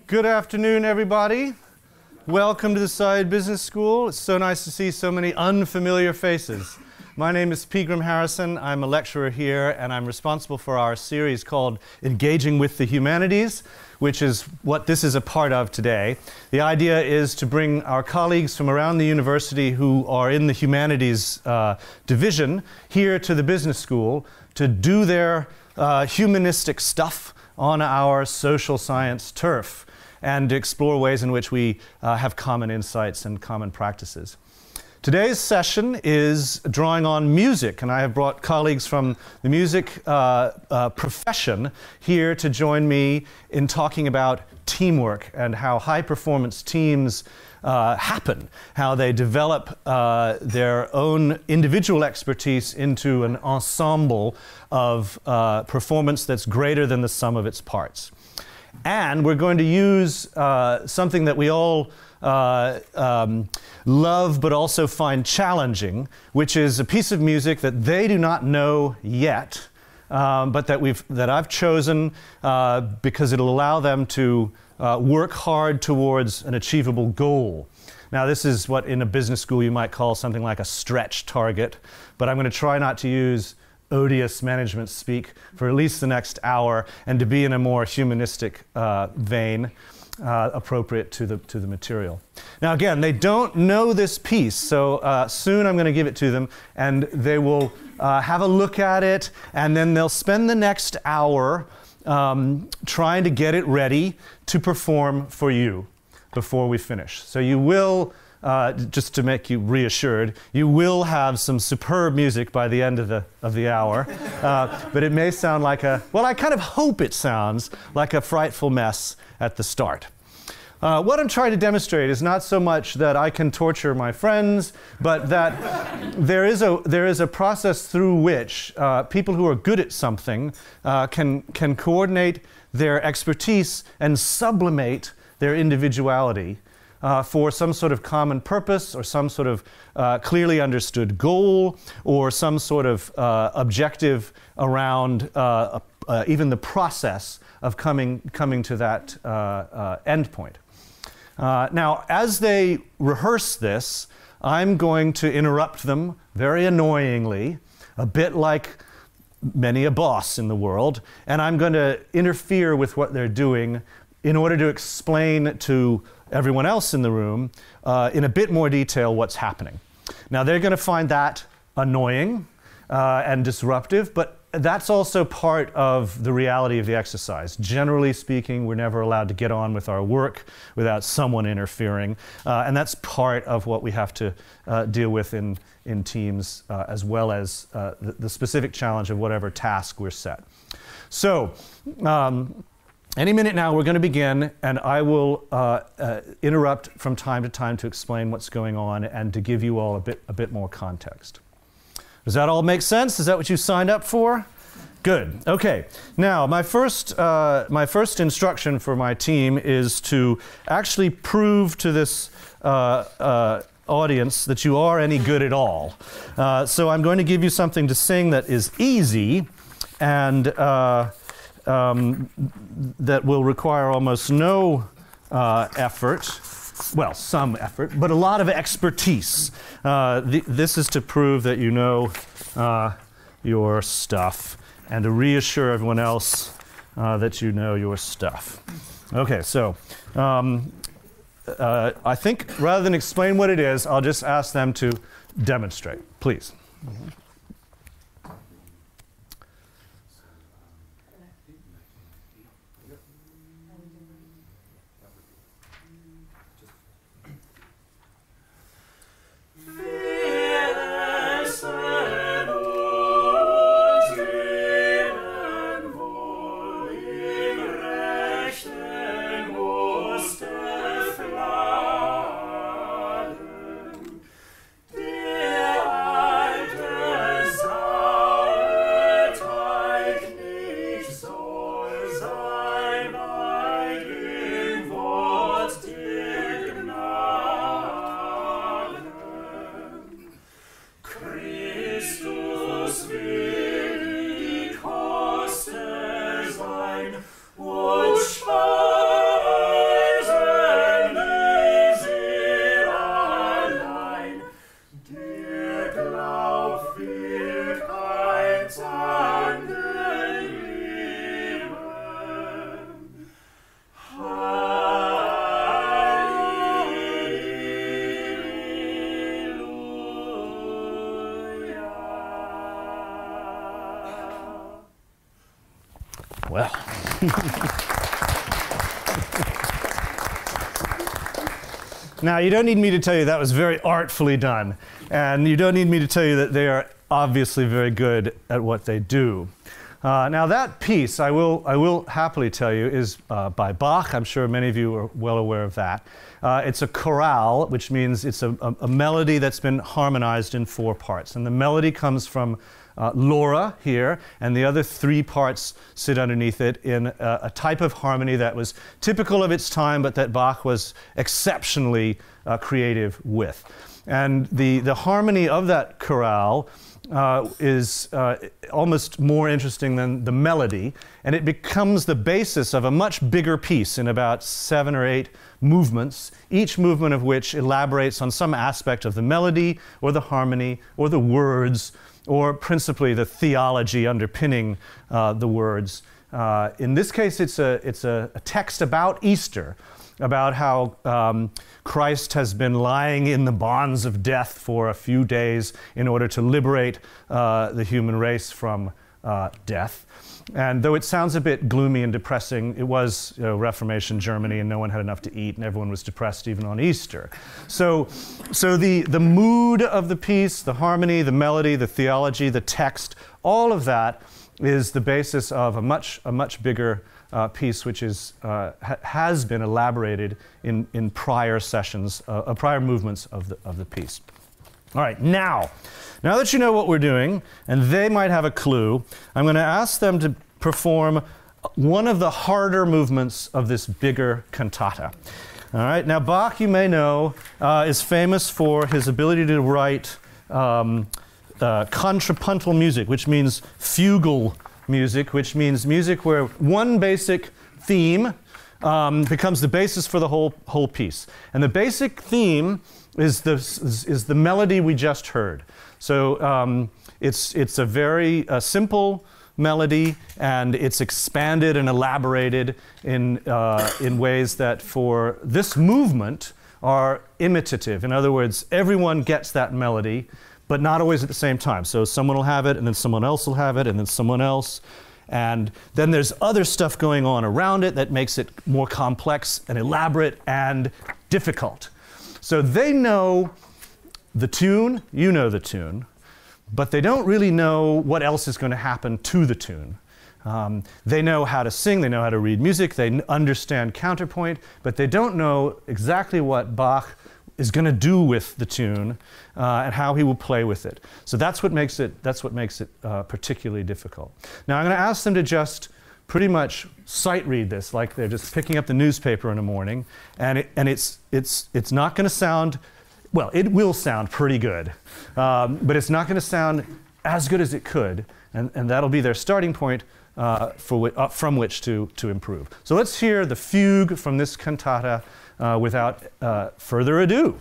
Good afternoon, everybody. Welcome to the Saïd Business School. It's so nice to see so many unfamiliar faces. My name is Pegram Harrison. I'm a lecturer here, and I'm responsible for our series called Engaging with the Humanities, which is what this is a part of today. The idea is to bring our colleagues from around the university who are in the humanities division here to the business school to do their humanistic stuff on our social science turf, and to explore ways in which we have common insights and common practices. Today's session is drawing on music, and I have brought colleagues from the music profession here to join me in talking about teamwork and how high-performance teams happen, how they develop their own individual expertise into an ensemble of performance that's greater than the sum of its parts. And we're going to use something that we all love but also find challenging, which is a piece of music that they do not know yet, but that I've chosen because it'll allow them to work hard towards an achievable goal. Now, this is what in a business school you might call something like a stretch target, but I'm going to try not to use odious management speak for at least the next hour, and to be in a more humanistic vein, appropriate to the material. Now again, they don't know this piece, so soon I'm going to give it to them, and they will have a look at it, and then they'll spend the next hour trying to get it ready to perform for you before we finish. So you will, just to make you reassured, you will have some superb music by the end of the hour, but it may sound like well, I kind of hope it sounds like a frightful mess at the start. What I'm trying to demonstrate is not so much that I can torture my friends, but that there is a process through which people who are good at something can coordinate their expertise and sublimate their individuality for some sort of common purpose, or some sort of clearly understood goal, or some sort of objective around even the process of coming to that end point. Now, as they rehearse this, I'm going to interrupt them very annoyingly, a bit like many a boss in the world, and I'm going to interfere with what they're doing in order to explain to everyone else in the room in a bit more detail what's happening. Now, they're going to find that annoying and disruptive, but that's also part of the reality of the exercise. Generally speaking, we're never allowed to get on with our work without someone interfering, and that's part of what we have to deal with in teams, as well as the specific challenge of whatever task we're set. So, any minute now, we're going to begin, and I will interrupt from time to time to explain what's going on and to give you all a bit more context. Does that all make sense? Is that what you signed up for? Good. Okay. Now, my first instruction for my team is to actually prove to this audience that you are any good at all. So I'm going to give you something to sing that is easy, and that will require almost no effort. Well, some effort, but a lot of expertise. This is to prove that you know your stuff, and to reassure everyone else that you know your stuff. Okay, so I think rather than explain what it is, I'll just ask them to demonstrate, please. Mm-hmm. Der alte Well. Now, you don't need me to tell you that was very artfully done. And you don't need me to tell you that they are obviously very good at what they do. Now, that piece, I will happily tell you, is by Bach. I'm sure many of you are well aware of that. It's a chorale, which means it's a melody that's been harmonized in 4 parts. And the melody comes from Laura here, and the other 3 parts sit underneath it in a type of harmony that was typical of its time, but that Bach was exceptionally creative with. And the harmony of that chorale is almost more interesting than the melody, and it becomes the basis of a much bigger piece in about 7 or 8 movements, each movement of which elaborates on some aspect of the melody or the harmony or the words, or principally the theology underpinning the words. In this case, it's a text about Easter, about how Christ has been lying in the bonds of death for a few days in order to liberate the human race from death. And though it sounds a bit gloomy and depressing, it was Reformation Germany, and no one had enough to eat, and everyone was depressed even on Easter. So the mood of the piece, the harmony, the melody, the theology, the text, all of that is the basis of a much bigger piece, which is has been elaborated in prior sessions, prior movements of the piece. All right, now that you know what we're doing, and they might have a clue, I'm going to ask them to perform one of the harder movements of this bigger cantata. All right, now Bach, you may know, is famous for his ability to write contrapuntal music, which means fugal music, which means music where one basic theme becomes the basis for the whole piece. And the basic theme is the melody we just heard. So it's a very simple melody, and it's expanded and elaborated in ways that for this movement are imitative. In other words, everyone gets that melody, but not always at the same time. So someone will have it, and then someone else will have it, and then someone else. And then there's other stuff going on around it that makes it more complex and elaborate and difficult. So they know the tune, you know the tune, but they don't really know what else is going to happen to the tune. They know how to sing, they know how to read music, they understand counterpoint, but they don't know exactly what Bach is going to do with the tune and how he will play with it. So that's what makes it particularly difficult. Now I'm going to ask them to just pretty much sight read this, like they're just picking up the newspaper in the morning, and it's not going to sound, well, it will sound pretty good, but it's not going to sound as good as it could, and that'll be their starting point from which to improve. So let's hear the fugue from this cantata without further ado.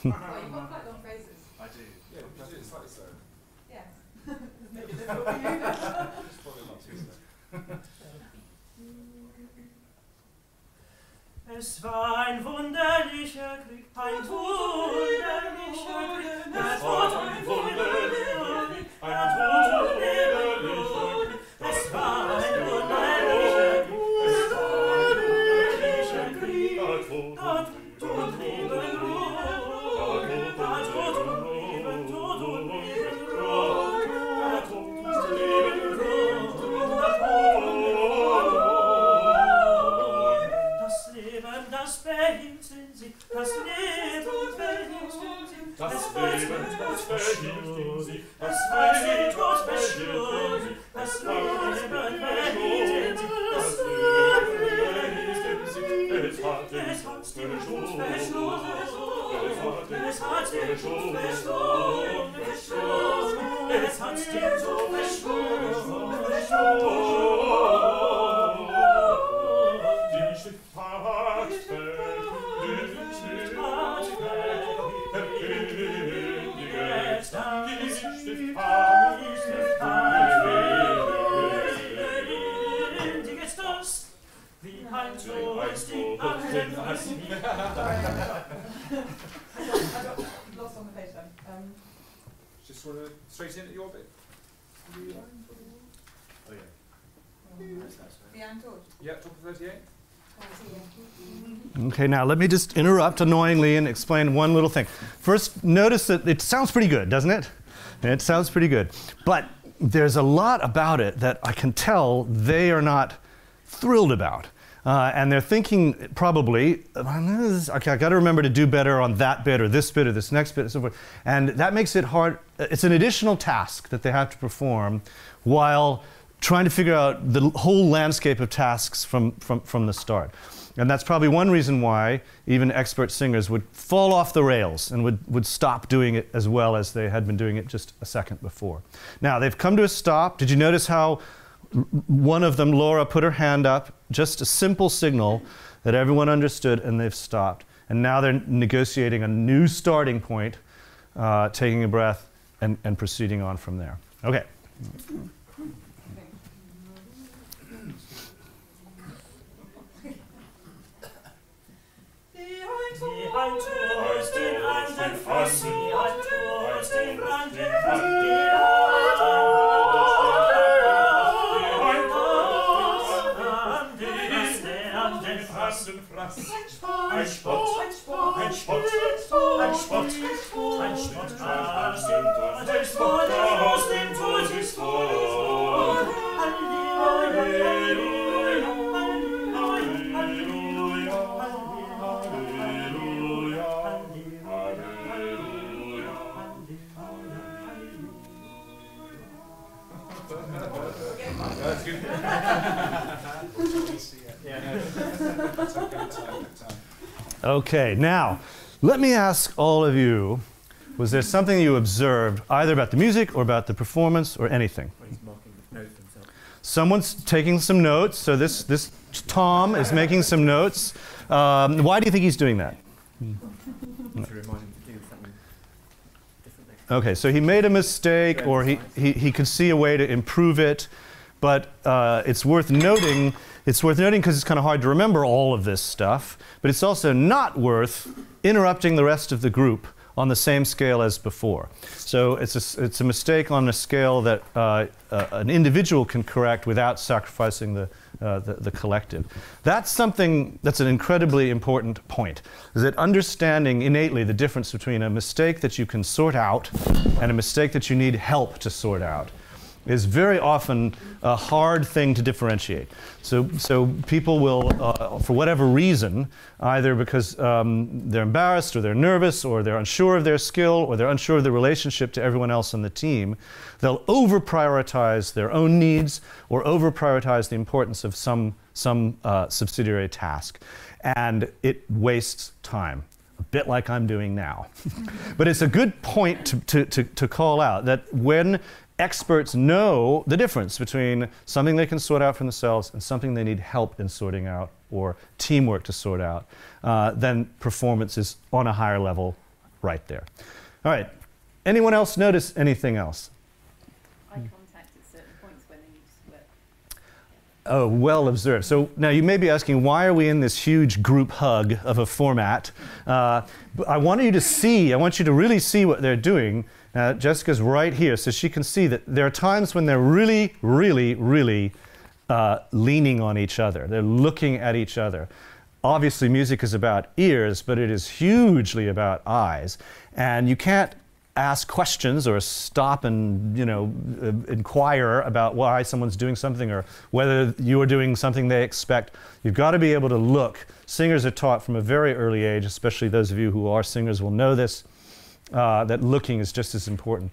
Oh, you've got quite long phrases. I do. Yeah, we can do it slightly slow. Yeah. Maybe it's probably not too slow. Es war ein wunderlicher Krieg, ein wunderlicher Krieg, es war ein wunderlicher Krieg, ein wunderlicher Krieg, es war ein wunderlicher Krieg, es war ein wunderlicher Krieg, Tod und Liebe, Tod und Liebe, Tod und Liebe, Tod und Liebe, das Leben, das behielten sie, das Leben behielten sie, das Leben, das behielten sie, das Leben, das behielten sie, das Leben behielten sie, das Leben behielten sie, es hat den Tod verschlossen, es hat den Tod verschlossen, es hat dir so verschworen, die Schrift hat Lost on the page then. Just sort of straight into your bit. Oh yeah. Beyond George. Yeah, top of 38. Okay, now let me just interrupt annoyingly and explain one little thing. First, notice that it sounds pretty good, doesn't it? It sounds pretty good. But there's a lot about it that I can tell they are not thrilled about. And they're thinking probably, okay, I got to remember to do better on that bit or this next bit and so forth. And that makes it hard. It's an additional task that they have to perform while trying to figure out the whole landscape of tasks from the start. And that's probably one reason why even expert singers would fall off the rails and would stop doing it as well as they had been doing it just a second before. Now, they've come to a stop. Did you notice how one of them, Laura, put her hand up, just a simple signal that everyone understood, and they've stopped. And now they're negotiating a new starting point, taking a breath, and proceeding on from there. Okay. Ein Spott, ein Spott, ein Spott, ein Spott aus dem Todesbanden. Halleluja, Halleluja, Halleluja, Halleluja, That's good. Okay, now, let me ask all of you, was there something you observed either about the music or about the performance or anything? Someone's taking some notes, so this Tom is making some notes. Why do you think he's doing that? Okay, so he made a mistake, or he could see a way to improve it, but it's worth noting because it's kind of hard to remember all of this stuff, but it's also not worth interrupting the rest of the group on the same scale as before. So it's a mistake on a scale that an individual can correct without sacrificing the collective. That's something that's an incredibly important point, is that understanding innately the difference between a mistake that you can sort out and a mistake that you need help to sort out is very often a hard thing to differentiate. So people will, for whatever reason, either because they're embarrassed or they're nervous or they're unsure of their skill or they're unsure of the relationship to everyone else on the team, they'll over-prioritize their own needs or over-prioritize the importance of some subsidiary task. And it wastes time, a bit like I'm doing now. But it's a good point to call out that when experts know the difference between something they can sort out for themselves and something they need help in sorting out or teamwork to sort out, then performance is on a higher level right there. All right. Anyone else notice anything else? Eye contact at certain points when they need to split. Oh, well observed. So now you may be asking, why are we in this huge group hug of a format? But I want you to really see what they're doing. Jessica's right here, so she can see that there are times when they're really, really, really leaning on each other. They're looking at each other. Obviously, music is about ears, but it is hugely about eyes. And you can't ask questions or stop and, inquire about why someone's doing something or whether you're doing something they expect. You've got to be able to look. Singers are taught from a very early age, especially those of you who are singers will know this, that looking is just as important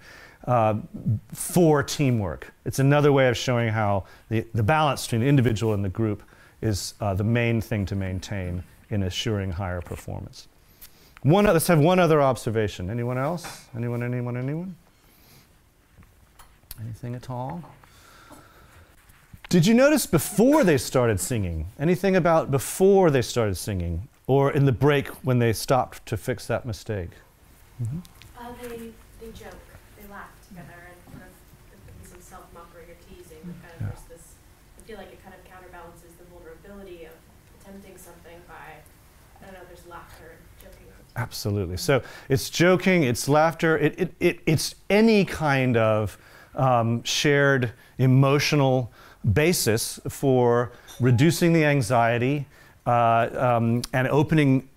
for teamwork. It's another way of showing how the balance between the individual and the group is the main thing to maintain in assuring higher performance. Let's have one other observation. Anyone else? Anyone? Anything at all? Did you notice before they started singing? Anything about before they started singing? Or in the break when they stopped to fix that mistake? Mm-hmm. They joke, they laugh together, and kind of some self-mockery or teasing. Kind of there's this, I feel like it kind of counterbalances the vulnerability of attempting something by, I don't know, there's laughter and joking. Absolutely. So it's joking, it's laughter, it's any kind of shared emotional basis for reducing the anxiety and opening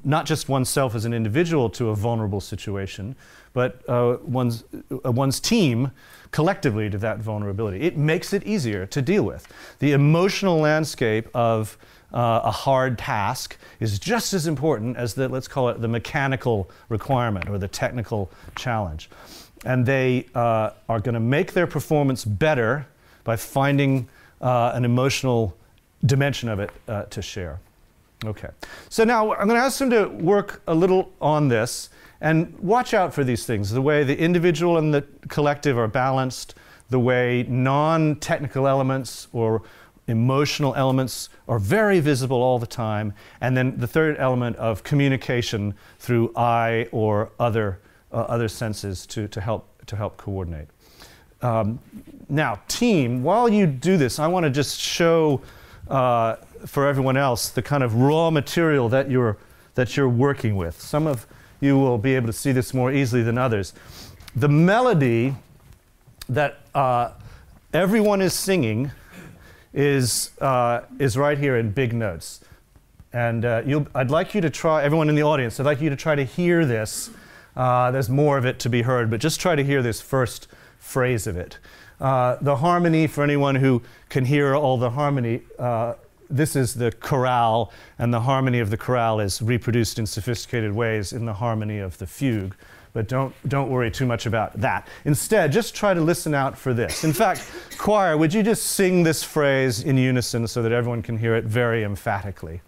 not just oneself as an individual to a vulnerable situation, but one's team collectively to that vulnerability. It makes it easier to deal with. The emotional landscape of a hard task is just as important as the, let's call it, the mechanical requirement or the technical challenge. And they are going to make their performance better by finding an emotional dimension of it to share. Okay. So now I'm going to ask them to work a little on this and watch out for these things, the way the individual and the collective are balanced, the way non-technical elements or emotional elements are very visible all the time, and then the third element of communication through eye or other senses to help coordinate. Now, team, while you do this, I want to just show for everyone else the kind of raw material that you're working with. Some of you will be able to see this more easily than others. The melody that everyone is singing is right here in big notes. And I'd like you to try, everyone in the audience, I'd like you to try to hear this. There's more of it to be heard, but just try to hear this first phrase of it. The harmony, for anyone who can hear all the harmony, this is the chorale, and the harmony of the chorale is reproduced in sophisticated ways in the harmony of the fugue. But don't worry too much about that. Instead, just try to listen out for this. In fact, choir, would you just sing this phrase in unison so that everyone can hear it very emphatically?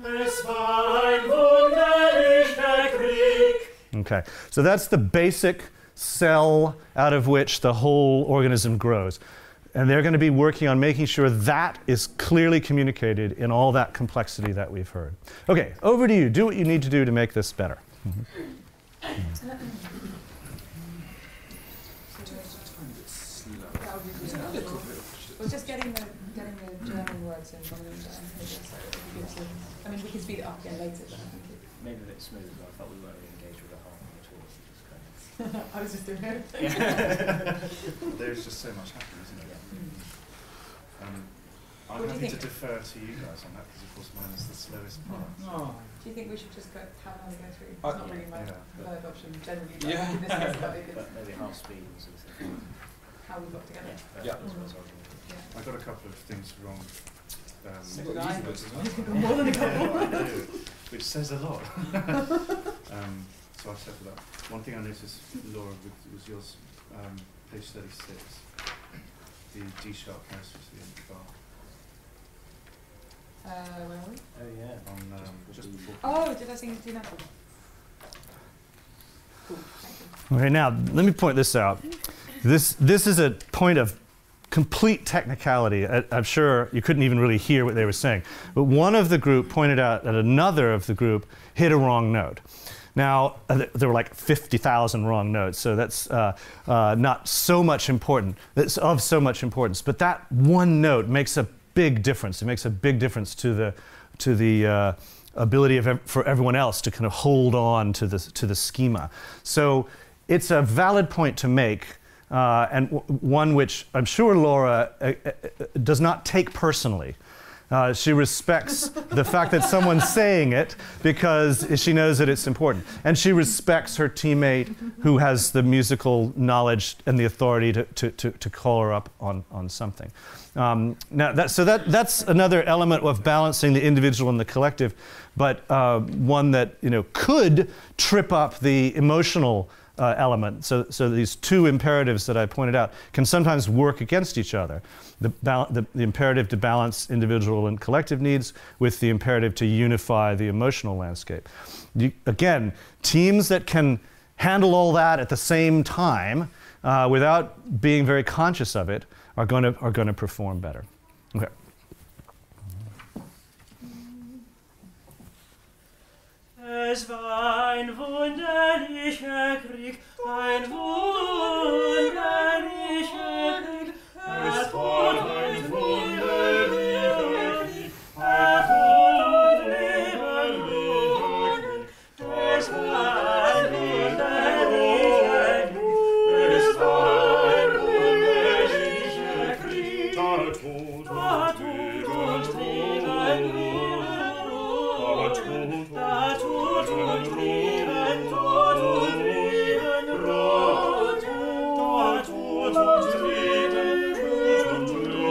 Es war ein wunderlicher Krieg. Okay, so that's the basic cell out of which the whole organism grows. And they're going to be working on making sure that is clearly communicated in all that complexity that we've heard. Okay, over to you. Do what you need to do to make this better. Well, just getting the German words in from them. I mean, we can speed it up again later, but I think it Made it a bit smooth, but I felt we weren't really engaged with the harmony at all. It was kind of I was just doing it. There's just so much happening, isn't it? I'm What do you happy to think? defer to you guys on that because, of course, mine is the slowest part. Oh. Do you think we should just have another go through? It's Oh, not really my yeah. preferred option generally, but Yeah. I think this is quite good. But maybe half speed and sort of thing. How we got together. Yeah. That's what I was arguing. Yeah. I got a couple of things wrong. So did I. More than a couple. Which says a lot. So I've settled that. One thing I noticed, Laura, was yours, page 36, the D sharp casualty in Bach. Where are we? Oh yeah. On just before. Oh, did I sing it to you now? Cool, thank you. Okay, now let me point this out. This is a point of complete technicality. I'm sure you couldn't even really hear what they were saying. But one of the group pointed out that another of the group hit a wrong note. Now, there were like 50,000 wrong notes, so that's not so much important. It's of so much importance. But that one note makes a big difference. It makes a big difference to the ability for everyone else to kind of hold on to the schema. So it's a valid point to make, and one which I'm sure Laura does not take personally. She respects the fact that someone's saying it because she knows that it's important. And she respects her teammate who has the musical knowledge and the authority to call her up on something. Now, that's another element of balancing the individual and the collective, but one that could trip up the emotional element. So these two imperatives that I pointed out can sometimes work against each other. The imperative to balance individual and collective needs with the imperative to unify the emotional landscape. Again, teams that can handle all that at the same time without being very conscious of it are going to perform better. Okay. Es war ein wunderlicher Krieg, ein wunderlicher Krieg. Es war ein wunderlicher Krieg, ein wunderlicher Krieg. Es war ein wunderlicher Krieg, es war ein wunderlicher Krieg. Da Tod und Leben, da Tod und Leben, Tod und Leben, Rot, da Tod und Leben, Tod und Leben,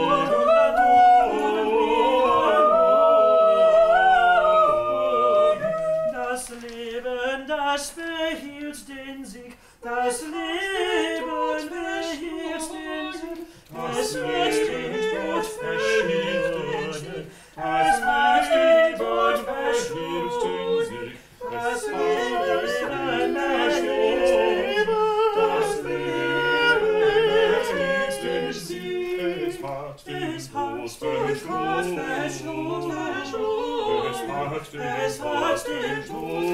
das Leben, das behielt den Sieg, das Leben behielt den Sieg, es wird den Tod verschwinden, es wird den Tod verschwinden, das Leben behielt, das Leben behielt den Sieg, es hat den Tod verschwunden, es hat den Tod verschwunden, es hat den Tod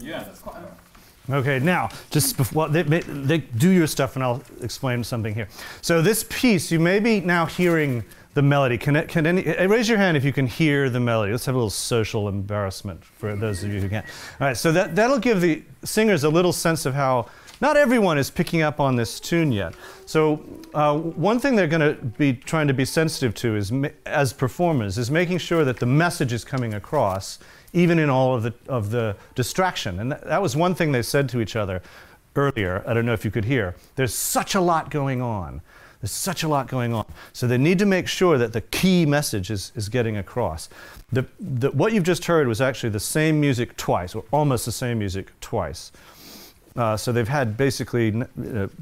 Yeah, that's quite Okay, now, just before, they do your stuff and I'll explain something here. So this piece, you may be now hearing the melody. Can any, raise your hand if you can hear the melody. Let's have a little social embarrassment for those of you who can't. All right, so that'll give the singers a little sense of how not everyone is picking up on this tune yet. So one thing they're going to be trying to be sensitive to is, as performers, is making sure that the message is coming across, even in all of the distraction. And that was one thing they said to each other earlier. I don't know if you could hear. There's such a lot going on. There's such a lot going on. So they need to make sure that the key message is getting across. What you've just heard was actually the same music twice, or almost the same music twice. So they've had basically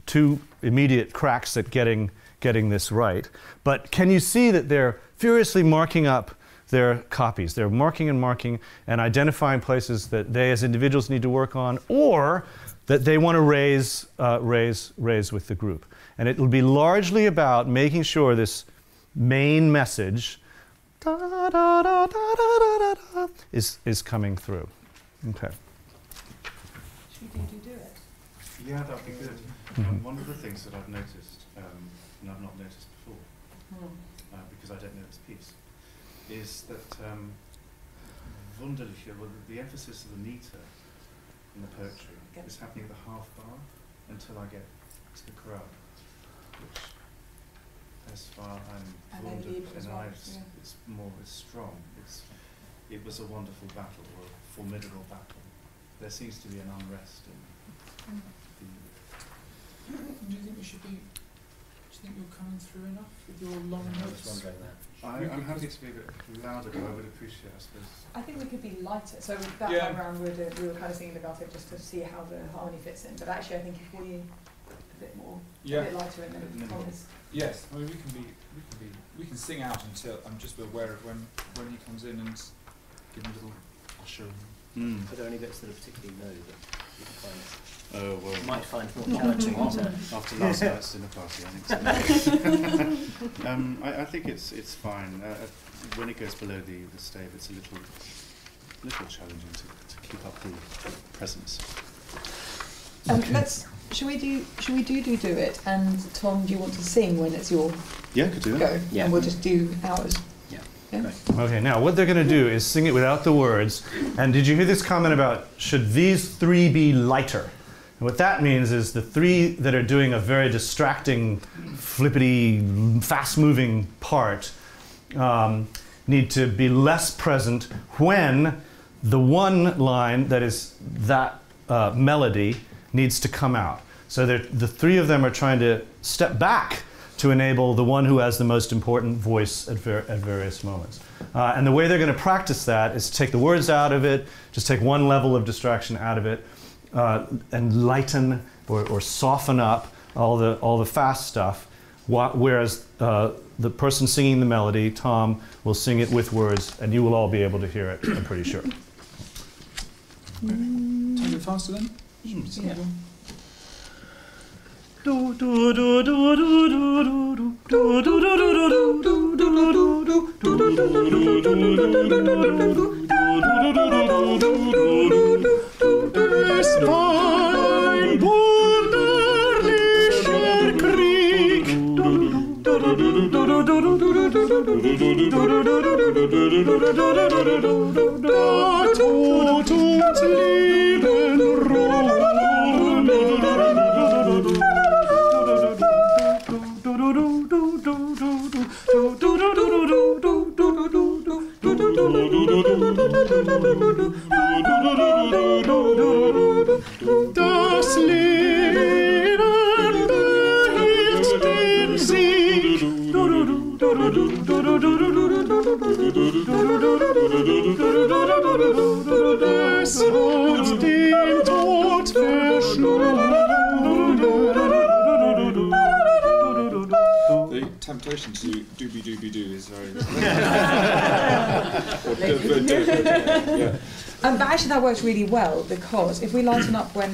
two immediate cracks at getting this right. But can you see that they're furiously marking up their copies? They're marking and identifying places that they as individuals need to work on, or that they want to raise with the group. And it will be largely about making sure this main message is coming through. Okay. Should we do it? Yeah, that'd be good. Mm-hmm. One of the things that I've noticed, and I've not noticed before, because I don't know this piece, is that wunderlicher, well, the emphasis of the meter in the poetry is happening at the half bar until I get to the chorale, which as far I'm wunderlich, and it's more strong. It was a wonderful battle, or a formidable battle. There seems to be an unrest in Do you think we should be? Do you think you're coming through enough with your long notes? I'm happy to be a bit louder, but I would appreciate, I suppose. I think we could be lighter. So that time round, we were kind of thinking about it just to see how the harmony fits in. But actually, I think if we a bit more, a bit lighter, and then promise. Yes, I mean we can sing out until I'm just aware of when he comes in and give him a little usher. Are there any bits that are particularly low that you find? Oh, well, you might find more challenging after last night's dinner party, I think so. I think it's fine. When it goes below the stave, it's a little challenging to keep up the presence. Should we do it? And Tom, do you want to sing when it's your could do that. go? Yeah. And we'll just do ours. Yeah. Okay, now what they're going to do is sing it without the words. And did you hear this comment about should these three be lighter? And what that means is the three that are doing a very distracting, flippity, fast-moving part need to be less present when the one line that is that melody needs to come out. So the three of them are trying to step back to enable the one who has the most important voice at various moments. And the way they're going to practice that is to take the words out of it, just take one level of distraction out of it, lighten or soften up all the fast stuff, whereas the person singing the melody, Tom, will sing it with words, and you will all be able to hear it, I'm pretty sure. Turn it faster then? Yeah. Do do do do do do do do do Das Leben behilft den Sieg. Es hat den Tod verschlungen. The temptation to doobie-doobie-doo is very... yeah. But actually that works really well, because if we lighten up when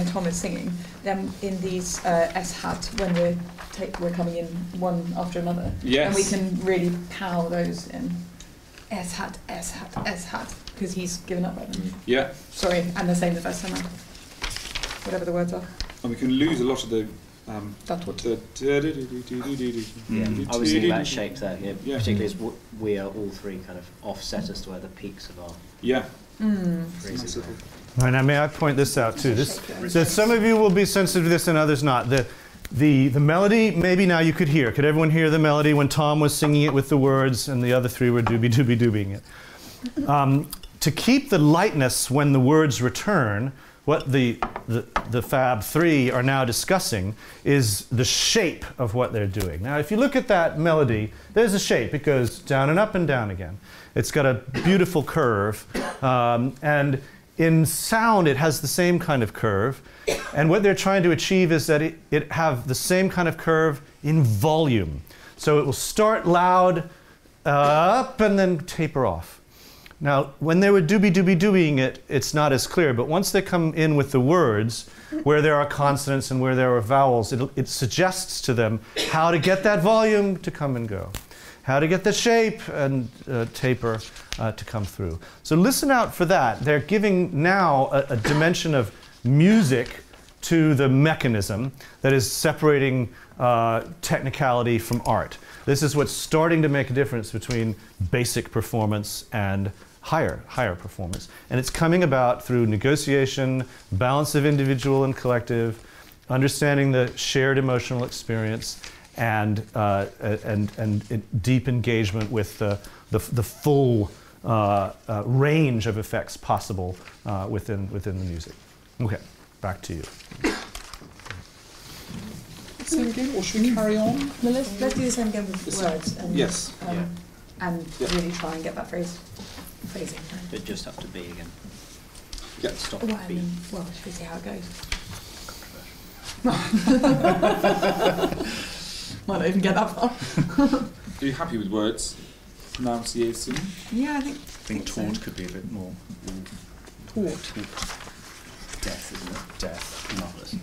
Tom is singing, then in these S-hat, when we're coming in one after another, Yes. and we can really power those in. S-hat, S-hat, S-hat, because he's given up by them. Yeah, Sorry, and the same the first time around. Whatever the words are. and we can lose a lot of the... That's what. I was thinking about shapes there, Yeah. particularly as we are all three kind of offset as to where the peaks of our Yeah. phrases are. All right, now may I point this out too? So some of you will be sensitive to this and others not. The melody, maybe now you could hear. Could everyone hear the melody when Tom was singing it with the words and the other three were doobie-doobie-doobieing it? To keep the lightness when the words return, what the Fab Three are now discussing is the shape of what they're doing. Now, if you look at that melody, there's a shape. It goes down and up and down again. It's got a beautiful curve. And in sound, it has the same kind of curve. And what they're trying to achieve is that it have the same kind of curve in volume. So it will start loud, up, and then taper off. Now, when they were doobie-doobie-doobieing it, it's not as clear, but once they come in with the words, where there are consonants and where there are vowels, it suggests to them how to get that volume to come and go, how to get the shape and taper to come through. So listen out for that. They're giving now a dimension of music to the mechanism that is separating technicality from art. This is what's starting to make a difference between basic performance and higher performance. And it's coming about through negotiation, balance of individual and collective, understanding the shared emotional experience, and deep engagement with the full range of effects possible within the music. Okay, back to you. Sing again, or should we carry on? No, let's do the same again with words. And, Yes. And Yeah. really try and get that phrasing. But just up to B again. Yeah. Stop Well, at I B. mean, well, should we see how it goes? Might not even get that far. Are you happy with words? Pronunciation? Yeah, I I think so. taunt could be a bit more. Taught. Death, isn't it? Death. Marvellous.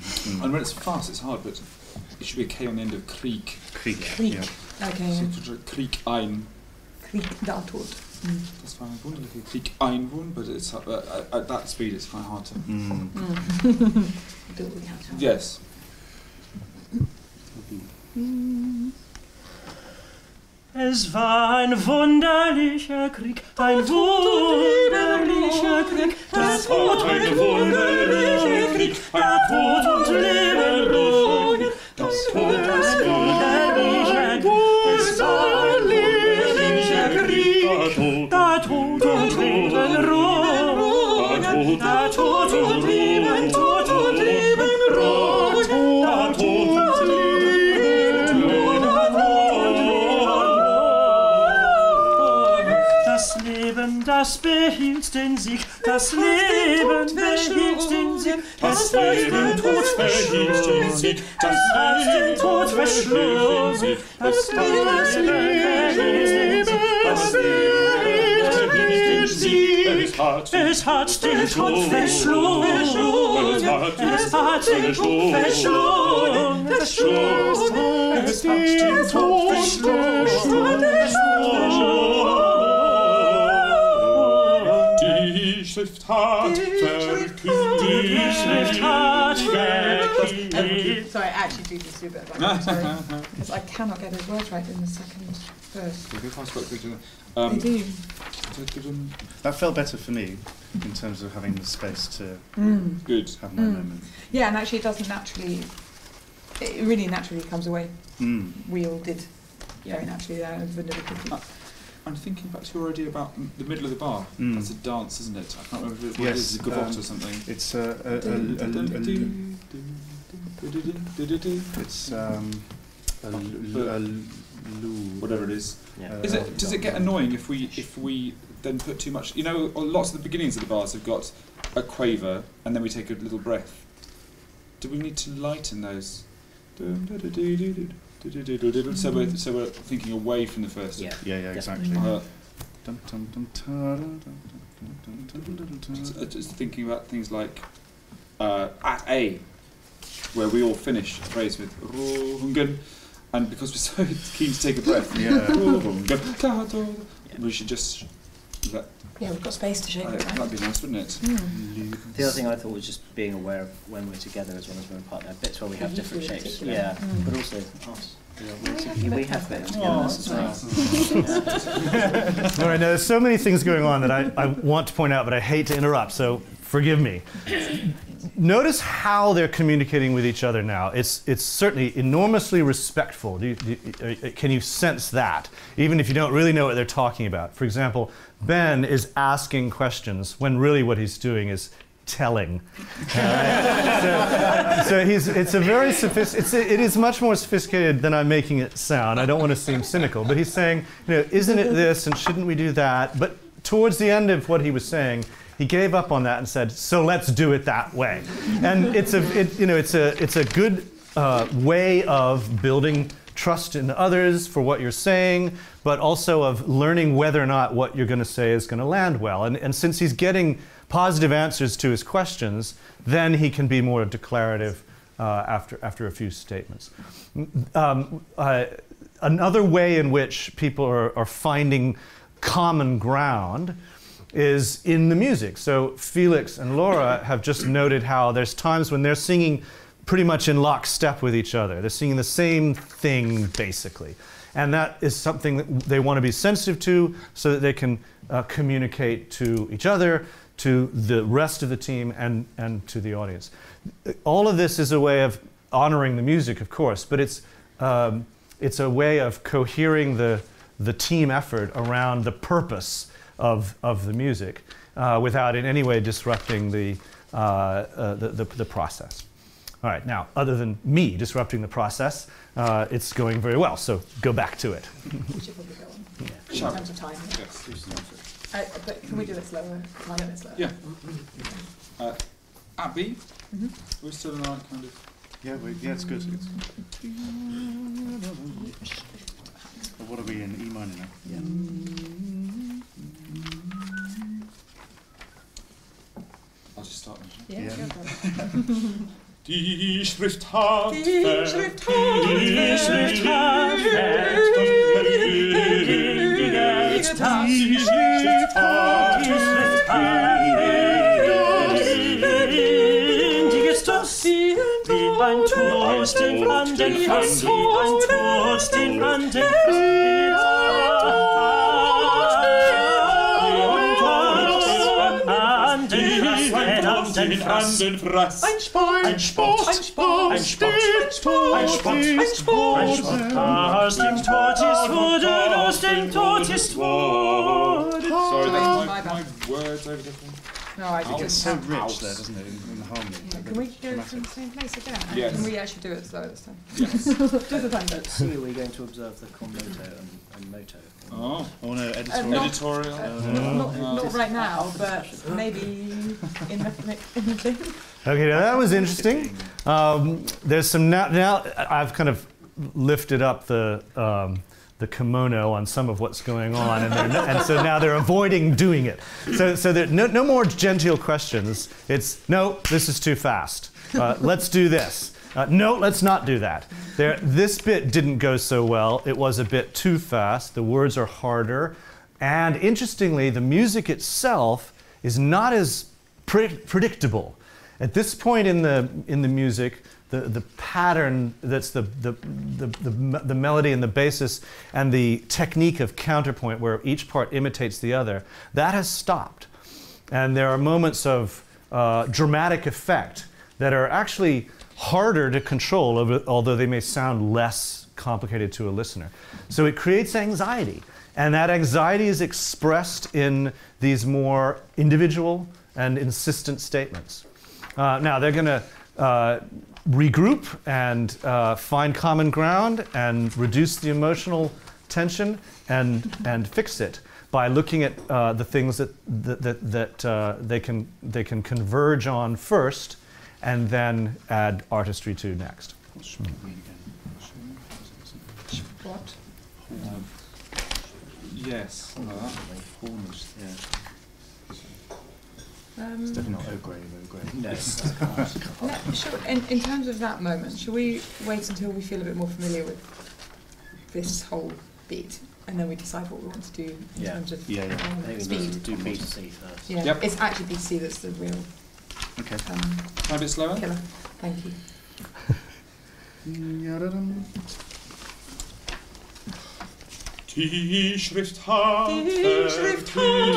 And when it's fast, it's hard, but it should be a K on the end of Krieg. Krieg. Krieg. Yeah. Okay. So Krieg ein. Krieg, der Tod. That's fine. I wonder if Krieg einwohnen, but it's at that speed, it's quite hard to. Do what we have to. Yes. Es war ein wunderlicher Krieg, ein wunderlicher Krieg. Es war ein wunderlicher Krieg, der Tod und Leben rungen. Das wunderlicher Krieg, es war ein wunderlicher Krieg, der Tod und Leben rungen. Der Tod und Leben, Tod und Leben rungen. Der Tod und Leben. Das Leben das behielt den Sieg, das Leben behielt den Sieg, das Leben Tod verhielt den Sieg, das den Tod verschlug, das Leben behielt den Sieg, das Leben behielt den Sieg, es hat den Tod verschlug, es hat den Tod verschlug, es hat den Tod verschlug. Die Schrift hat verkündigt. Die Schrift hat verkündigt. Sorry, I actually do just do a bit of that, sorry, because I cannot get those words right in the second verse. They do. That felt better for me in terms of having the space to have my moment. Yeah, and actually it doesn't naturally, it really naturally comes away. We all did very naturally there in Vanilla Cookie. I'm thinking back to your idea about the middle of the bar. That's a dance, isn't it? I can't remember what it is. It's a gavotte or something. It's whatever it is. Yeah. Does it get annoying if we then put too much? You know, lots of the beginnings of the bars have got a quaver, and then we take a little breath. Do we need to lighten those? So we're thinking away from the first. Yeah, exactly. Just thinking about things like at A, where we all finish a phrase with Rohungen, and because we're so keen to take a breath, we should just let. Yeah, we've got space to shake it. That'd be nice, wouldn't it? The other thing I thought was just being aware of when we're together as well as when we're apart. There are bits where we have different shapes, but also us. We have bits together as well. All right, now there's so many things going on that I want to point out, but I hate to interrupt, so forgive me. Notice how they're communicating with each other now. It's certainly enormously respectful. Can you sense that? Even if you don't really know what they're talking about. For example, Ben is asking questions when really what he's doing is telling. So it's a very it is much more sophisticated than I'm making it sound. I don't want to seem cynical, but he's saying, isn't it this and shouldn't we do that? But towards the end of what he was saying, he gave up on that and said, "So let's do it that way." And it's a good way of building trust in others for what you're saying, but also of learning whether or not what you're going to say is going to land well. And since he's getting positive answers to his questions, then he can be more declarative after a few statements. Another way in which people are finding common ground is in the music. So Felix and Laura have just noted how there's times when they're singing pretty much in lockstep with each other. They're singing the same thing, basically. And that is something that they want to be sensitive to so that they can communicate to each other, to the rest of the team, and to the audience. All of this is a way of honoring the music, of course, but it's a way of cohering the team effort around the purpose of the music without in any way disrupting the process. All right, now, other than me disrupting the process, it's going very well, so go back to it. We should probably go on in terms of time. Yes. But can we do it slower? 5 minutes slower? Yeah. At B, we're still in the right kind of. Yeah, it's good. What are we in? E minor now? Yeah. I'll just start. Yeah. Die Schrift hat verkündigt, ein Tod den Branden fasst, ein Tod den Branden fasst. Ein Spott, ein Spott, ein Spott, ein Spott, ein Spott, ein Spott, ein Spott. Aus dem Tod ist wurde, aus dem Tod ist wurde. Sorry, that's my words over different. No, I It just gets so rich there, doesn't it, in the harmony? Yeah, can we go from the same place again? Yes. Can we actually do it slower this time? Yes. Just a tiny bit. At C, are we going to observe the con moto and moto? Oh. Oh no, editorial. not- Editorial. Not right now, but maybe in the thing. Okay, now that was interesting. There's some now I've kind of lifted up the kimono on some of what's going on, and so now they're avoiding doing it. So there no more genteel questions. It's no, this is too fast. Let's do this. No, let's not do that. This bit didn't go so well. It was a bit too fast. The words are harder, and interestingly, the music itself is not as predictable. At this point in the music, the pattern that's the melody and the basis and the technique of counterpoint where each part imitates the other, that has stopped. And there are moments of dramatic effect that are actually harder to control, although they may sound less complicated to a listener. So it creates anxiety. And that anxiety is expressed in these more individual and insistent statements. Now, they're going to regroup and find common ground and reduce the emotional tension and fix it by looking at the things that they can converge on first and then add artistry to next. What? Yes. Almost, yeah. It's definitely not O grade, O grade. No. In terms of that moment, should we wait until we feel a bit more familiar with this whole beat, and then we decide what we want to do in terms of I think we speed? need to do B to C first. Yeah, Yep. it's actually B to C that's the real Okay. A bit slower. killer. Thank you. Die Schrift hat Die Schrift hat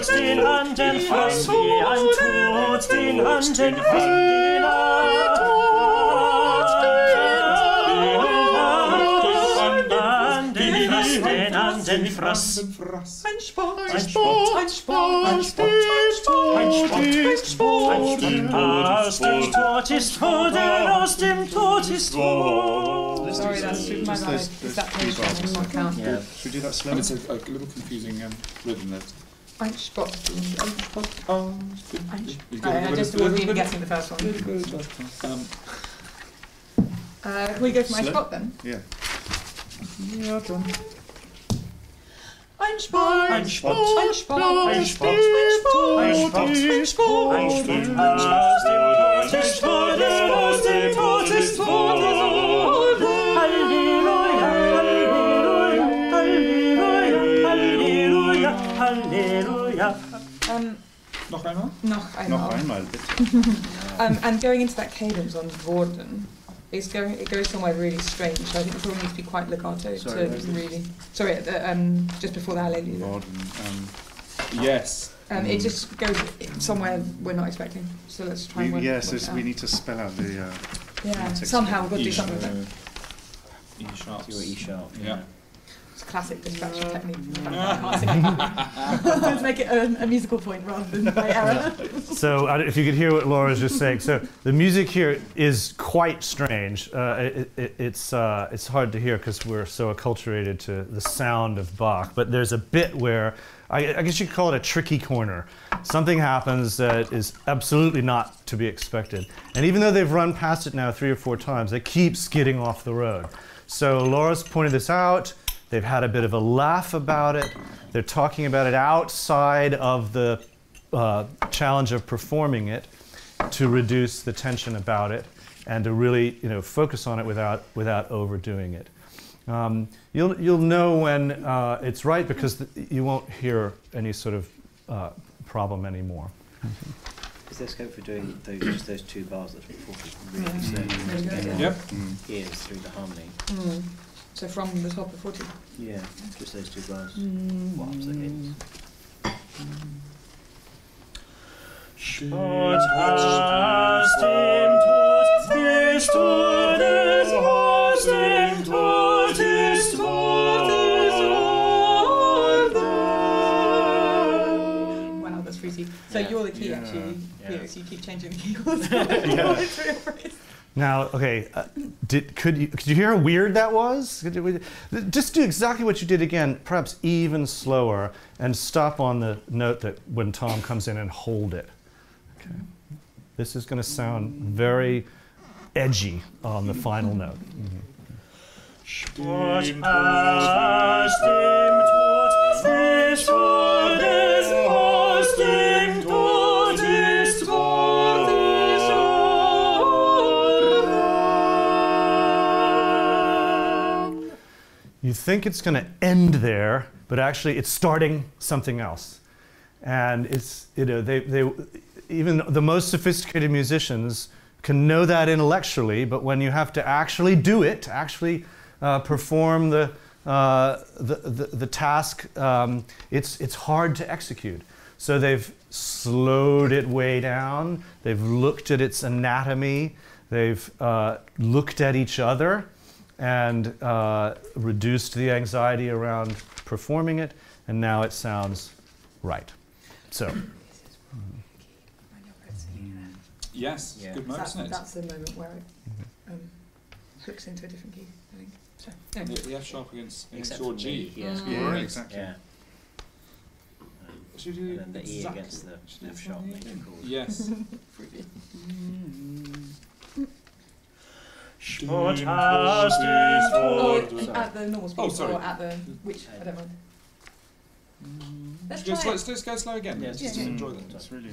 den Anden fasst, wie ein Tod den Anden fasst. Ein Spott, ein Spott, ein Spott, ein Spott, ein Spott, ein Spott, ein Spott, aus dem Tod ist Tod, aus dem Tod ist Tod. Sorry, that's super my bad. Is that page on one count? Yeah. Should we do that And slower? it's a little confusing rhythm there. Ein Spott. Oh, I just wasn't even guessing the first one. Can we go for my Slow? spot then? Yeah. Ein Spott, Ein Spott, ein Spott, ein Spott, ein Spott, ein Spott, ein Spott, ein Spott, aus dem Tod ist Tod. Halleluja, Halleluja, Halleluja, Halleluja. Noch einmal? Noch einmal. Noch einmal, bitte. And going into that cadence on Vorden, it goes somewhere really strange. So I think it probably needs to be quite legato Sorry, to where's this? really. Sorry, just before the Hallelujah. Vorden, Yes. It just goes somewhere we're not expecting. So let's try and work yes, it out. we need to spell out the. Yeah, text. somehow we've got to do E something with it. E sharp. Do E sharp. Yeah. It's a classic distraction technique. Let's make it a musical point rather than by error. So if you could hear what Laura's just saying. So the music here is quite strange. It's hard to hear because we're so acculturated to the sound of Bach. But there's a bit where, I guess you could call it a tricky corner. Something happens that is absolutely not to be expected. And even though they've run past it now 3 or 4 times, they keep skidding off the road. So Laura's pointed this out. They've had a bit of a laugh about it. They're talking about it outside of the challenge of performing it to reduce the tension about it and to really, focus on it without overdoing it. You'll know when it's right because you won't hear any sort of problem anymore. Is there scope for doing just those 2 bars that are really certain? Yep. Ears through the harmony. So from the top of 40. Yeah, just those 2 bars. What happens to the hits? Spott aus dem Tod des Todes, aus dem Tod des Todes Wow, that's pretty. So Yeah. you're the key Yeah. actually, Yeah. Felix, you keep changing the key all the time. Now, okay, could you hear how weird that was? Just do exactly what you did again, perhaps even slower, and stop on the note that when Tom comes in and hold it. Okay. This is going to sound very edgy on the final note. Spott aus dem Tod des Todes, aus dem Tod des Todes. You think it's going to end there, but actually it's starting something else. And it's, you know, even the most sophisticated musicians can know that intellectually, but when you have to actually do it, actually perform the task, it's hard to execute. So they've slowed it way down, they've looked at its anatomy, they've looked at each other, and reduced the anxiety around performing it, and now it sounds right. So. Yes, Yeah. good note, isn't it? That's the moment where it hooks into a different key, I think. So, anyway. The F sharp against Except your for G. the- yeah. Yeah, Great. exactly. Yeah. Should we do And then the E exactly- against the should we do F sharp something makes it again? cool. Yes. Spott aus dem Tod. Oh, at the normal speed Oh, sorry. or at the, which, I don't mind. Let's Go try slow, it. let's go slow again. Yeah, Just just- enjoy that. That's really.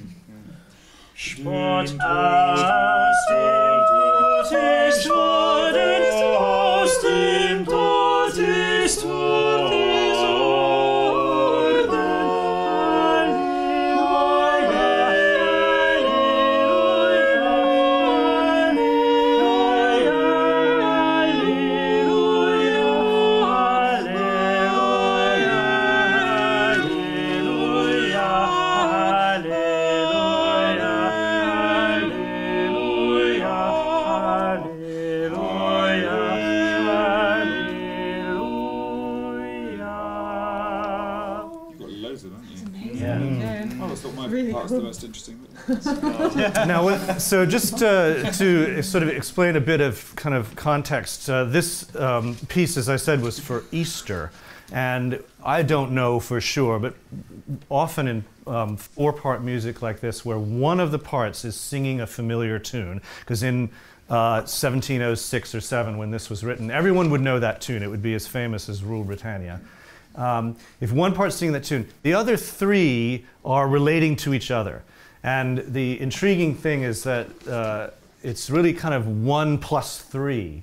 Spott aus dem Tod des Todes, aus dem Tod des Todes Orden. You've got loads of them, haven't you? Yeah. Yeah. I always thought my Really part's cool. the most interesting. Now, so just to sort of explain a bit of kind of context, this piece, as I said, was for Easter. And I don't know for sure, but often in four-part music like this, where one of the parts is singing a familiar tune, because in 1706 or 7, when this was written, everyone would know that tune. It would be as famous as Rule Britannia. If one part's singing that tune, the other three are relating to each other. And the intriguing thing is that it's really kind of 1 plus 3.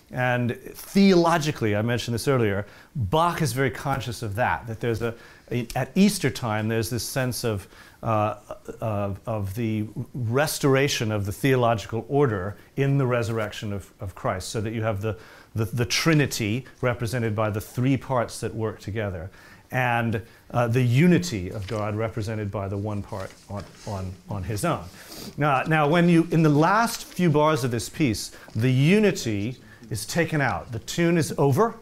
And theologically, I mentioned this earlier, Bach is very conscious of that there's at Easter time, there's this sense of the restoration of the theological order in the resurrection of Christ, so that you have the Trinity represented by the three parts that work together, and the unity of God represented by the one part on his own. Now, when you, in the last few bars of this piece, the unity is taken out. The tune is over,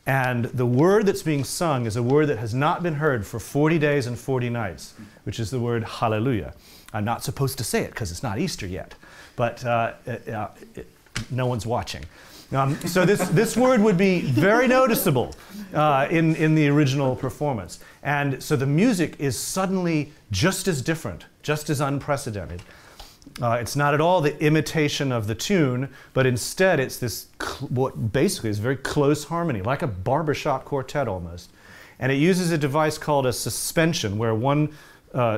and the word that's being sung is a word that has not been heard for 40 days and 40 nights, which is the word hallelujah. I'm not supposed to say it because it's not Easter yet, but no one's watching. So this word would be very noticeable in the original performance. And so the music is suddenly just as different, just as unprecedented. It's not at all the imitation of the tune, but instead it's this, what basically is very close harmony, like a barbershop quartet almost. And it uses a device called a suspension, where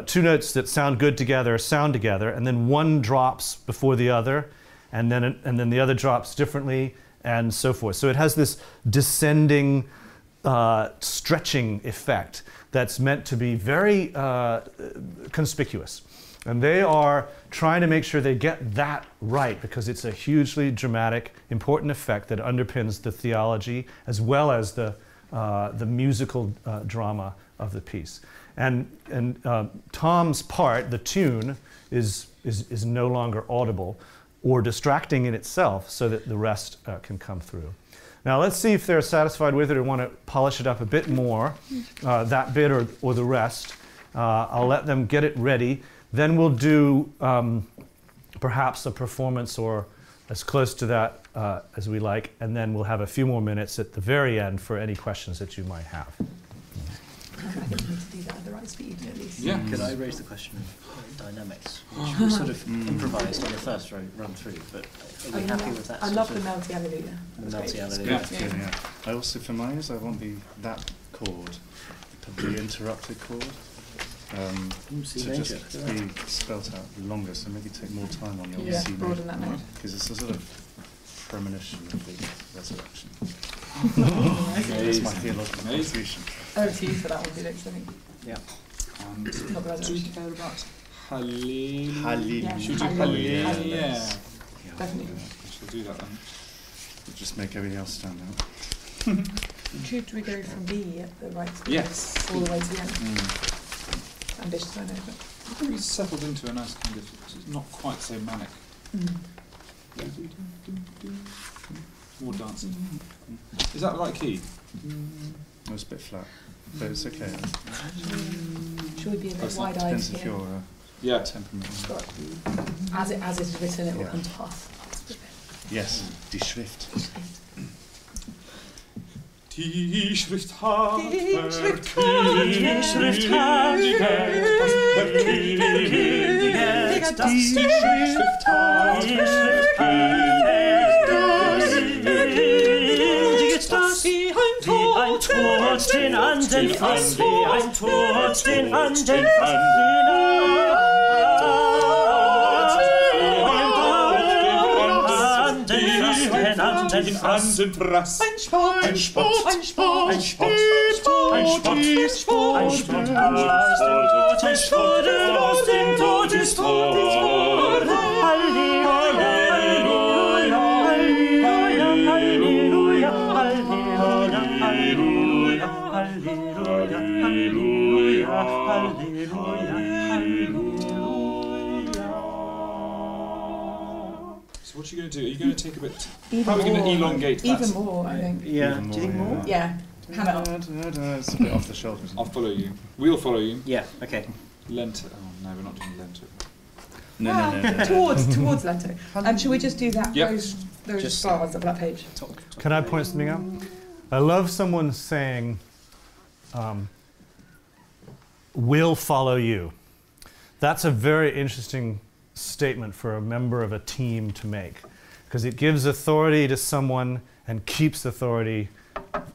two notes that sound good together sound together, and then one drops before the other, and then the other drops differently, and so forth. So it has this descending, stretching effect that's meant to be very conspicuous. And they are trying to make sure they get that right, because it's a hugely dramatic, important effect that underpins the theology as well as the musical drama the piece. And Tom's part, the tune, is no longer audible or distracting in itself, so that the rest can come through. Now let's see if they're satisfied with it or want to polish it up a bit more, that bit or the rest. I'll let them get it ready. Then we'll do perhaps a performance or as close to that as we like, and then we'll have a few more minutes at the very end for any questions that you might have. I think we need to do that at the right speed, at least. Yeah. Could I raise the question of dynamics, which was sort of improvised on the first run through, but are we happy with that? I love the melty hallelujah. The melty hallelujah. Yeah. I also, for my ears, I want that chord, the interrupted chord, C to major. just be spelt out longer, so maybe take more time on your Yeah, C broaden that note. because it's a sort of premonition of the resurrection. That's my theological contribution. Over to you for that one, Felix, I think. Yeah. And Not the do we resurrection. care about Hallelujah? Hallelujah. Should we do Hallelujah. Hallelujah? Definitely. We shall do that then. We'll just make everything else stand out. Should we go from B at the right speed? Yes. All the way to the end? Ambitious, I know, but... I think we settled into a nice kind of, it's not quite so manic. More dancing. Is that the right key? It was a bit flat, but it's okay. Should we be a bit It wide-eyed depends if here? your Yeah. temperament. As it is written, it will Yeah. come to pass. Yes, die Schrift. Die Schrift hat Die Schrift Die Schrift hat verkündiget, dass die Schrift hat verkündiget, dass wie ein Tod den Anden fasst, wie ein Tod den Anden den Anden prass. Ein Spott, ein Spott, ein Spott, ein Spott, ein Spott, ein Spott, ein Spott, ein Spott, aus dem Todestor. Halleluja, Halleluja, Halleluja, Halleluja, Halleluja, Halleluja, Halleluja, So what are you going to do? Are you going to take a bit... Even How are we going to more. elongate that? Even more, I think. Yeah. Even Do you think more, more? Yeah. Ham it up. It's a bit off the shoulders. I'll follow you. We'll follow you. Yeah. Okay. Lento. Oh no, we're not doing lento. No. Towards Lento. Should we just do that? Yep. Those Just- bars of that page. Can I point something out? I love someone saying, "We'll follow you." That's a very interesting statement for a member of a team to make, because it gives authority to someone and keeps authority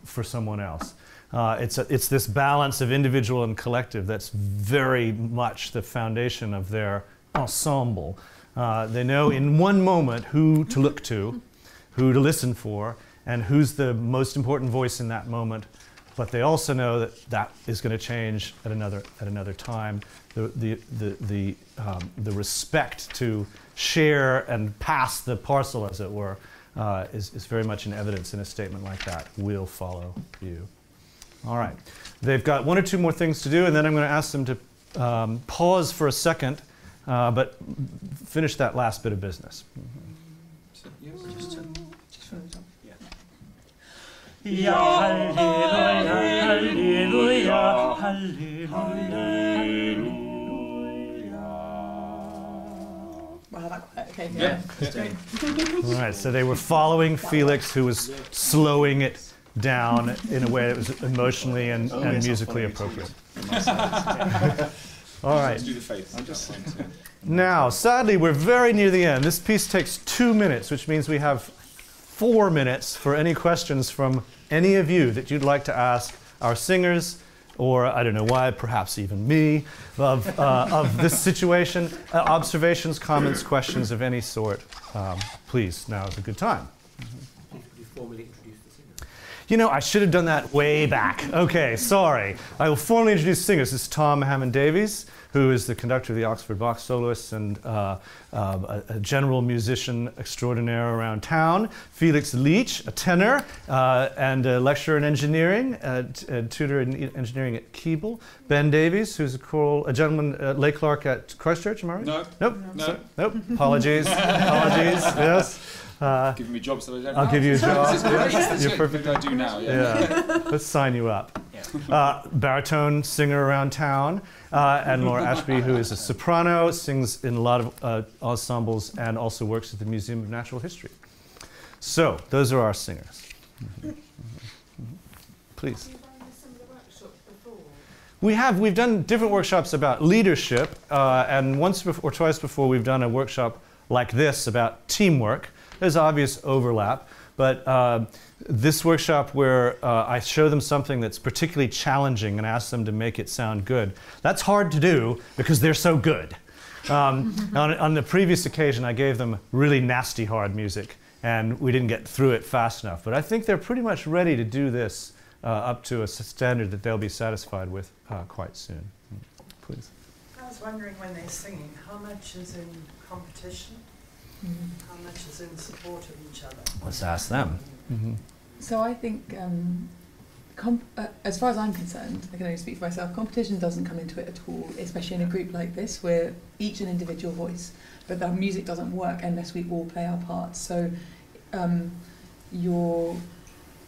for someone else. It's this balance of individual and collective that's very much the foundation of their ensemble. They know in one moment who to look to, who to listen for, and who's the most important voice in that moment. But they also know that that is going to change at another time. The respect to share and pass the parcel, as it were, is very much in evidence in a statement like that. We'll follow you. All right. They've got one or two more things to do, and then I'm going to ask them to pause for a second, but finish that last bit of business. So, yes. Just from the top. Ja, Halleluja, Halleluja, Halleluja. Wow, that quiet. Okay, Yeah. Great. All right, so they were following Felix, who was slowing it down in a way that was emotionally and musically appropriate. All right. Let's do the faith. I'm just saying. Now, sadly, we're very near the end. This piece takes 2 minutes, which means we have 4 minutes for any questions from any of you that you'd like to ask our singers, or I don't know why, perhaps even me, of this situation. Observations, comments, questions of any sort. Please, now is a good time. You know, I should have done that way back. Okay, sorry. I will formally introduce singers. This is Tom Hammond Davies, who is the conductor of the Oxford Bach Soloists and a general musician extraordinaire around town. Felix Leach, a tenor and a lecturer in engineering, tutor in engineering at Keble. Ben Davies, who's a gentleman, lay clerk at Christchurch, am I right? No. Nope. No. So, nope. Apologies. Apologies. Yes. Giving me jobs that I don't I'll give you a job. This is great. That's You're good. perfect. Maybe I do now. Yeah. Let's sign you up. Baritone singer around town, and Laura Ashby, who is a soprano, sings in a lot of ensembles, and also works at the Museum of Natural History. So, those are our singers. Please. We've done different workshops about leadership, and once or twice before we've done a workshop like this about teamwork. There's obvious overlap, but this workshop where I show them something that's particularly challenging and ask them to make it sound good, that's hard to do because they're so good. On the previous occasion, I gave them really nasty hard music, and we didn't get through it fast enough. But I think they're pretty much ready to do this up to a standard that they'll be satisfied with quite soon. Please. I was wondering, when they're singing, how much is in competition? How much is in support of each other? Let's ask them. So I think, as far as I'm concerned, I can only speak for myself, competition doesn't come into it at all, especially in a group like this where each an individual voice, but the music doesn't work unless we all play our parts. So you're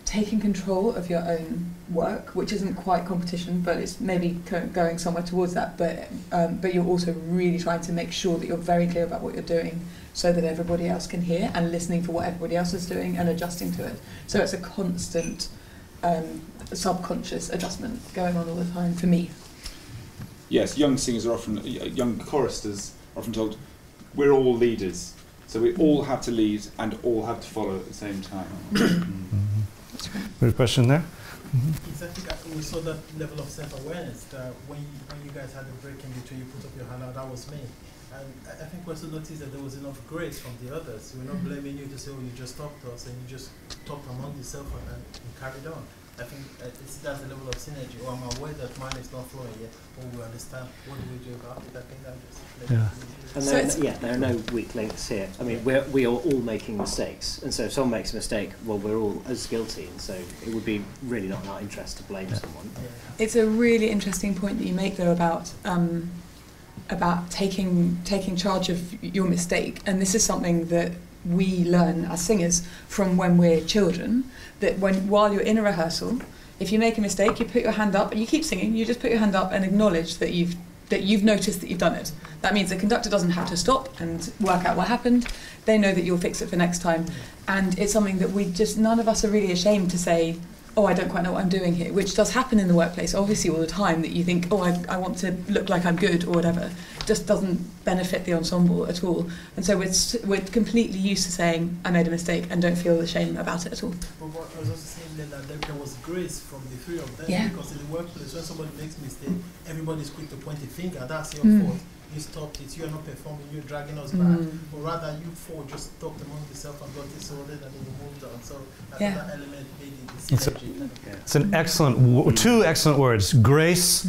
taking control of your own work, which isn't quite competition, but it's maybe going somewhere towards that, but you're also really trying to make sure that you're very clear about what you're doing so that everybody else can hear, and listening for what everybody else is doing and adjusting to it. So it's a constant subconscious adjustment going on all the time for me. Yes, young singers are often, young choristers are often told, we're all leaders, so we all have to lead and all have to follow at the same time. Good question there. Exactly, we saw that level of self-awareness that when you guys had a break in between, you put up your hand out, that was me. And I think we also noticed that there was enough grace from the others. We're not blaming you to say, oh, you just talked to us, and you just talked among yourself and carried on. I think that's the level of synergy. Or I'm aware that mine is not flowing yet, or we understand what do we do about it. I think that just... And there are no weak links here. I mean, we are all making mistakes, and so if someone makes a mistake, well, we're all as guilty, and so it would be really not in our interest to blame someone. It's a really interesting point that you make, though, about taking charge of your mistake, and this is something that we learn as singers from when we're children, that while you're in a rehearsal, if you make a mistake, you put your hand up and you keep singing. You just put your hand up and acknowledge that you've noticed that you've done it. That means the conductor doesn't have to stop and work out what happened. They know that you'll fix it for next time, and it's something that none of us are really ashamed to say, oh, I don't quite know what I'm doing here, which does happen in the workplace, obviously, all the time, that you think, oh, I want to look like I'm good or whatever. It just doesn't benefit the ensemble at all. And so we're completely used to saying, I made a mistake, and don't feel the shame about it at all. But what I was also saying then, that there was grace from the three of them, because in the workplace, when somebody makes a mistake, everybody's quick to point the finger, that's your fault. You stopped it, you're not performing, you're dragging us back. Or rather, you four just talked among yourself and got it sorted, and then you moved on. So I think that element made the synergy. It's an excellent, two excellent words: grace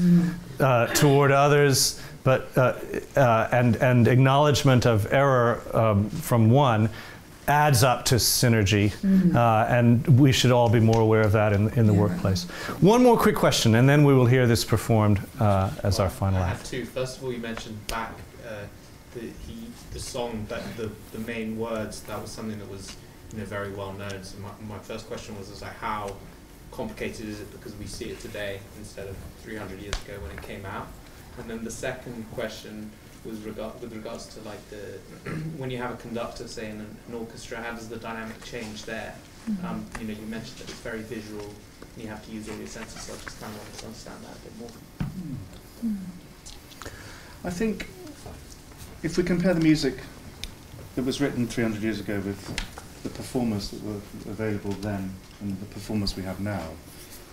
toward others, but and acknowledgement of error from one adds up to synergy, and we should all be more aware of that in the workplace. One more quick question, and then we will hear this performed as our final act. I have two. First of all, you mentioned Bach, the song, that the main words, that was something that was very well known. So my first question was like, how complicated is it because we see it today instead of 300 years ago when it came out? And then the second question was with regards to like when you have a conductor, say in an orchestra, how does the dynamic change there? You mentioned that it's very visual and you have to use all your senses, so I just kind of wanted to understand that a bit more. I think if we compare the music that was written 300 years ago with the performers that were available then and the performers we have now,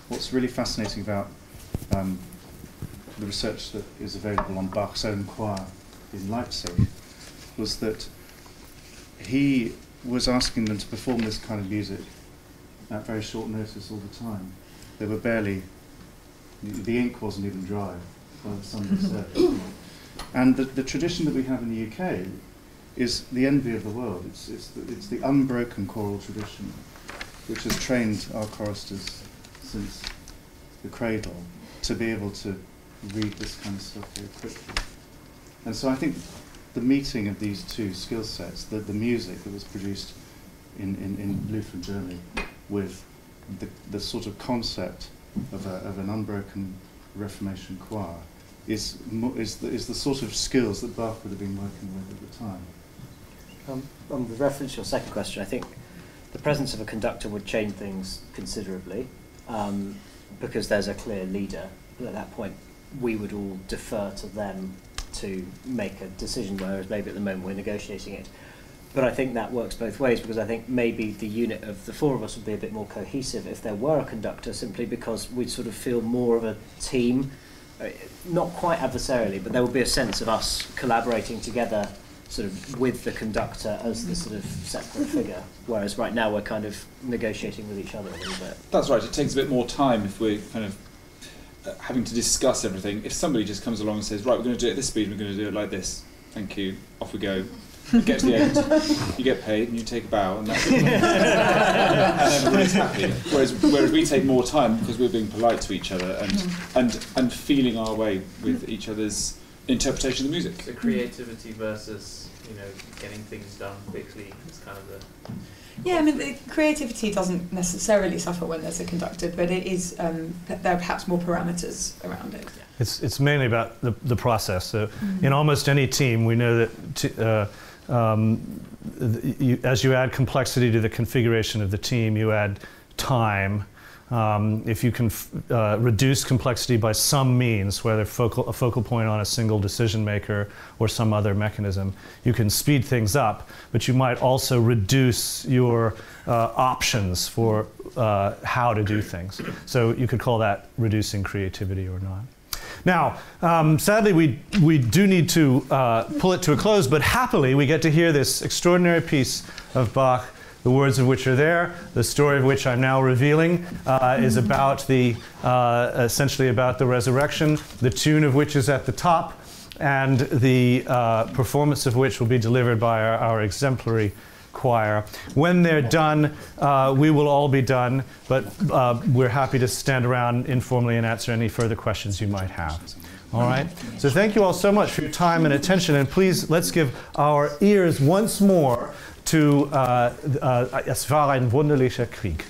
what's really fascinating about the research that is available on Bach's own choir in Leipzig was that he was asking them to perform this kind of music at very short notice all the time. They were barely, the ink wasn't even dry by the Sunday service. And the tradition that we have in the UK is the envy of the world. It's the unbroken choral tradition, which has trained our choristers since the cradle to be able to read this kind of stuff very quickly. And so I think the meeting of these two skill sets, the music that was produced in Lutheran Germany with the sort of concept of an unbroken Reformation choir, is the sort of skills that Bach would have been working with at the time. With reference to your second question, I think the presence of a conductor would change things considerably, because there's a clear leader. At that point, we would all defer to them to make a decision, whereas maybe at the moment we're negotiating it. But I think that works both ways, because I think maybe the unit of the four of us would be a bit more cohesive if there were a conductor, simply because we'd sort of feel more of a team, not quite adversarially, but there would be a sense of us collaborating together sort of with the conductor as the sort of separate figure, whereas right now we're kind of negotiating with each other a little bit. That's right, it takes a bit more time if we're kind of having to discuss everything. If somebody just comes along and says, right, we're going to do it at this speed, we're going to do it like this, thank you, off we go. You get to the end, you get paid and you take a bow and that's it. And everybody's happy. Whereas we take more time because we're being polite to each other and feeling our way with each other's interpretation of the music. So creativity versus, getting things done quickly is kind of the... Yeah, I mean, the creativity doesn't necessarily suffer when there's a conductor, but it is, there are perhaps more parameters around it. It's mainly about the process. So in almost any team, we know that as you add complexity to the configuration of the team, you add time. If you can reduce complexity by some means, whether a focal point on a single decision maker or some other mechanism, you can speed things up, but you might also reduce your options for how to do things. So you could call that reducing creativity or not. Now, sadly, we do need to pull it to a close, but happily we get to hear this extraordinary piece of Bach, the words of which are there, the story of which I'm now revealing, is about essentially about the resurrection, the tune of which is at the top, and the performance of which will be delivered by our exemplary choir. When they're done, we will all be done, but we're happy to stand around informally and answer any further questions you might have. All right? So thank you all so much for your time and attention, and please let's give our ears once more to Es war ein wunderlicher Krieg.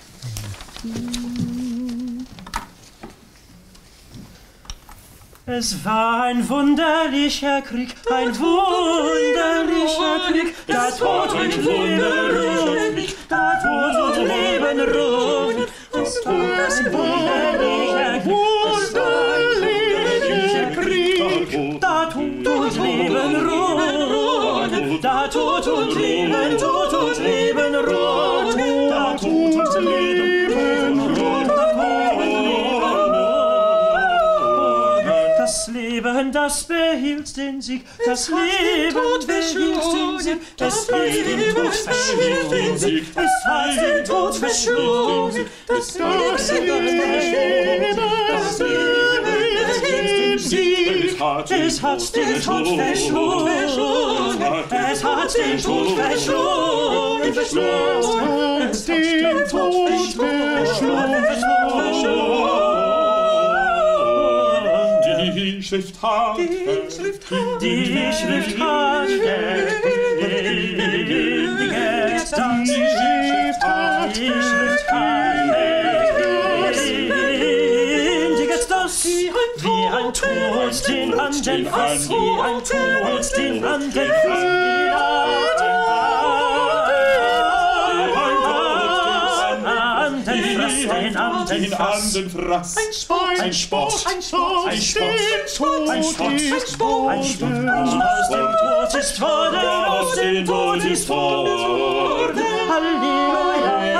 Es war ein wunderlicher Krieg, ein wunderlicher Krieg, da Tod und Leben, da Tod und Leben ruht. Es war ein wunderlicher Krieg, da Tod und Leben ruht, da Tod und Leben, Tod und Leben ruht, da Tod und Leben ruht, das Leben, das behielt den Sieg, das Leben behielt den Sieg, es hat den Tod verschlungen, es hat den Tod verschlungen, das Leben behielt den Sieg, es hat den Tod verschlungen, es hat den Tod verschlungen, es hat den Tod verschlungen. Die Schrift hat verkündigt, die Schrift hat das, wie ein Tod den Anden fasst, wie ein Tod den Anden den Anden fraß, ein Spott, ein Spott, ein Spott, ein Spott, ein Spott, ein Spott, aus dem Tod ist worden, aus dem Tod ist worden, Halleluja.